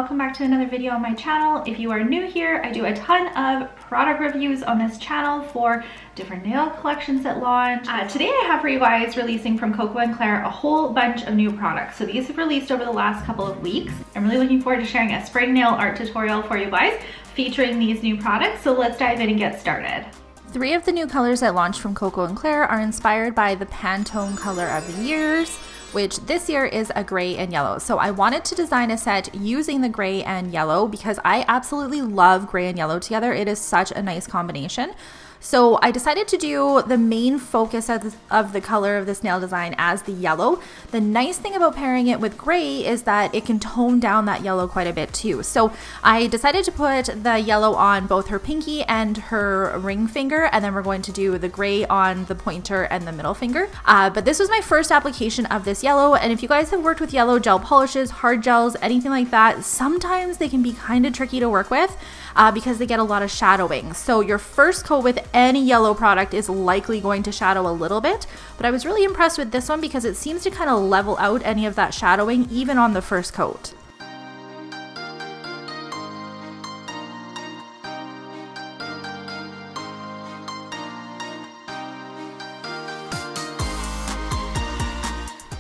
welcome back to another video on my channel. If you are new here, I do a ton of product reviews on this channel for different nail collections that launch. Today I have for you guys releasing from KoKo and Claire a whole bunch of new products. So these have released over the last couple of weeks. I'm really looking forward to sharing a spring nail art tutorial for you guys featuring these new products. So let's dive in and get started. 3 of the new colors that launched from KoKo and Claire are inspired by the Pantone Color of the Years, which this year is a gray and yellow. So I wanted to design a set using the gray and yellow because I absolutely love gray and yellow together. It is such a nice combination. So I decided to do the main focus of the color of this nail design as the yellow. The nice thing about pairing it with gray is that it can tone down that yellow quite a bit too. So I decided to put the yellow on both her pinky and her ring finger, and then we're going to do the gray on the pointer and the middle finger. But this was my first application of this yellow, and if you guys have worked with yellow gel polishes, hard gels, anything like that, sometimes they can be kind of tricky to work with. Because they get a lot of shadowing. So your first coat with any yellow product is likely going to shadow a little bit, but I was really impressed with this one because it seems to kind of level out any of that shadowing even on the first coat.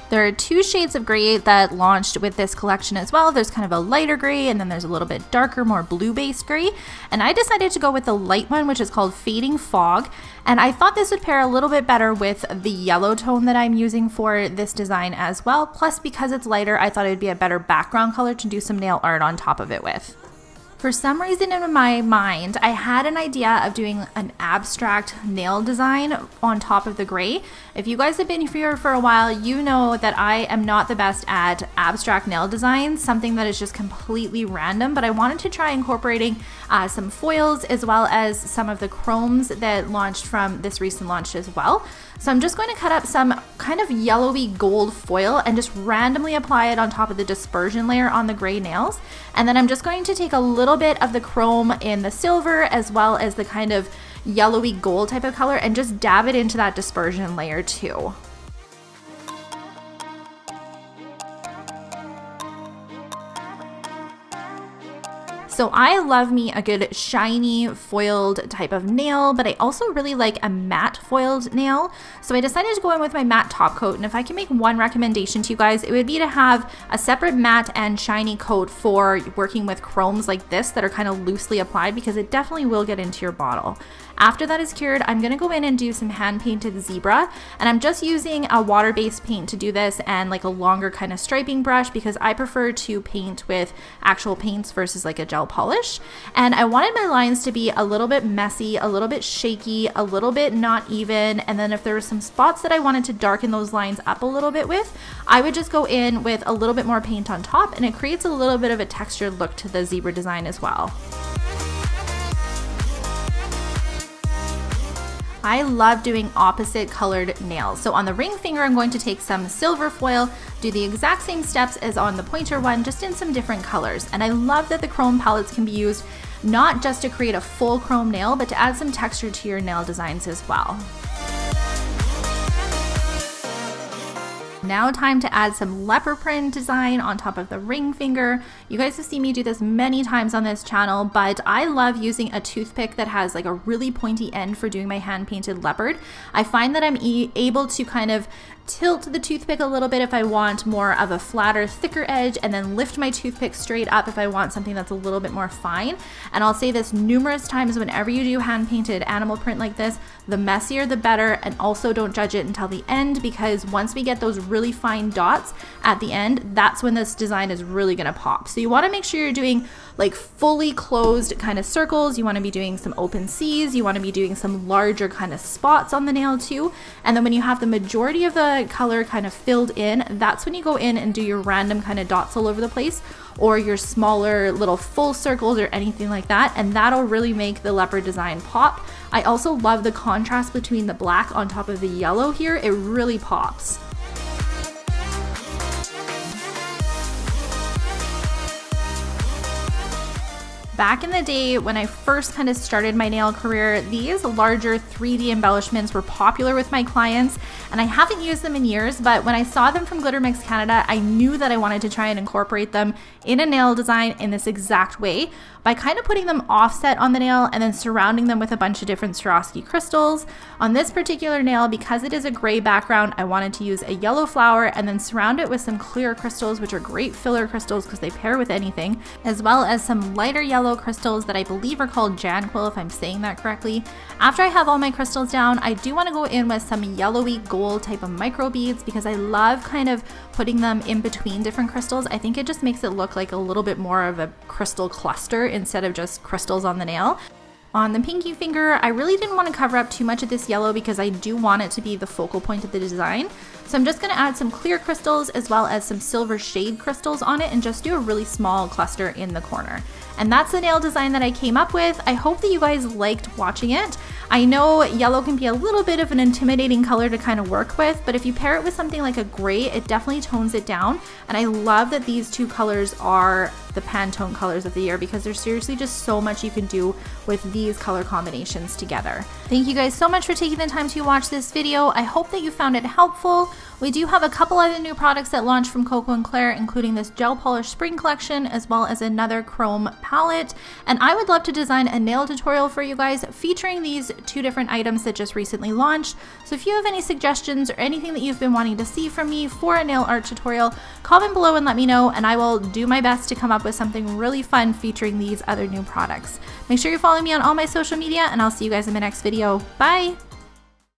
There are 2 shades of gray that launched with this collection as well. There's kind of a lighter gray, and then there's a little bit darker, more blue-based gray. And I decided to go with the light one, which is called Fading Fog. And I thought this would pair a little bit better with the yellow tone that I'm using for this design as well. Plus, because it's lighter, I thought it would be a better background color to do some nail art on top of it with. For some reason in my mind, I had an idea of doing an abstract nail design on top of the gray. If you guys have been here for a while, you know that I am not the best at abstract nail designs, something that is just completely random, but I wanted to try incorporating some foils as well as some of the chromes that launched from this recent launch as well. So I'm just going to cut up some kind of yellowy gold foil and just randomly apply it on top of the dispersion layer on the gray nails. And then I'm just going to take a little bit of the chrome in the silver as well as the kind of yellowy gold type of color and just dab it into that dispersion layer too. So I love me a good shiny foiled type of nail, but I also really like a matte foiled nail. So I decided to go in with my matte top coat, and if I can make one recommendation to you guys, it would be to have a separate matte and shiny coat for working with chromes like this that are kind of loosely applied, because it definitely will get into your bottle. After that is cured, I'm going to go in and do some hand painted zebra, and I'm just using a water-based paint to do this and like a longer kind of striping brush because I prefer to paint with actual paints versus like a gel polish. And I wanted my lines to be a little bit messy, a little bit shaky, a little bit not even, and then if there were some spots that I wanted to darken those lines up a little bit with, I would just go in with a little bit more paint on top, and it creates a little bit of a textured look to the zebra design as well. I love doing opposite colored nails. So on the ring finger, I'm going to take some silver foil, do the exact same steps as on the pointer one, just in some different colors. And I love that the chrome palettes can be used not just to create a full chrome nail, but to add some texture to your nail designs as well. Now time to add some leopard print design on top of the ring finger. You guys have seen me do this many times on this channel, but I love using a toothpick that has like a really pointy end for doing my hand painted leopard. I find that I'm able to kind of tilt the toothpick a little bit if I want more of a flatter, thicker edge, and then lift my toothpick straight up if I want something that's a little bit more fine. And I'll say this numerous times, whenever you do hand painted animal print like this, the messier the better, and also don't judge it until the end, because once we get those really fine dots at the end, that's when this design is really gonna pop. So you wanna make sure you're doing like fully closed kind of circles. You wanna be doing some open C's, you wanna be doing some larger kind of spots on the nail too. And then when you have the majority of the color kind of filled in, that's when you go in and do your random kind of dots all over the place, or your smaller little full circles or anything like that, and that'll really make the leopard design pop. I also love the contrast between the black on top of the yellow here. It really pops. Back in the day when I first kind of started my nail career, these larger 3D embellishments were popular with my clients, and I haven't used them in years, but when I saw them from Glitter Mix Canada, I knew that I wanted to try and incorporate them in a nail design in this exact way by kind of putting them offset on the nail and then surrounding them with a bunch of different Swarovski crystals. On this particular nail, because it is a gray background, I wanted to use a yellow flower and then surround it with some clear crystals, which are great filler crystals because they pair with anything, as well as some lighter yellow crystals that I believe are called Janquil, if I'm saying that correctly. After I have all my crystals down, I do want to go in with some yellowy gold type of micro beads because I love kind of putting them in between different crystals. I think it just makes it look like a little bit more of a crystal cluster instead of just crystals on the nail. On the pinky finger, I really didn't want to cover up too much of this yellow because I do want it to be the focal point of the design. So I'm just going to add some clear crystals as well as some silver shade crystals on it and just do a really small cluster in the corner. And that's the nail design that I came up with. I hope that you guys liked watching it. I know yellow can be a little bit of an intimidating color to kind of work with, but if you pair it with something like a gray, it definitely tones it down. And I love that these two colors are the Pantone colors of the year because there's seriously just so much you can do with these color combinations together. Thank you guys so much for taking the time to watch this video. I hope that you found it helpful. We do have a couple other new products that launched from KoKo and Claire, including this gel polish spring collection, as well as another chrome palette. And I would love to design a nail tutorial for you guys featuring these two different items that just recently launched. So if you have any suggestions or anything that you've been wanting to see from me for a nail art tutorial, comment below and let me know, and I will do my best to come up with something really fun featuring these other new products. Make sure you follow me on all my social media, and I'll see you guys in my next video. Bye!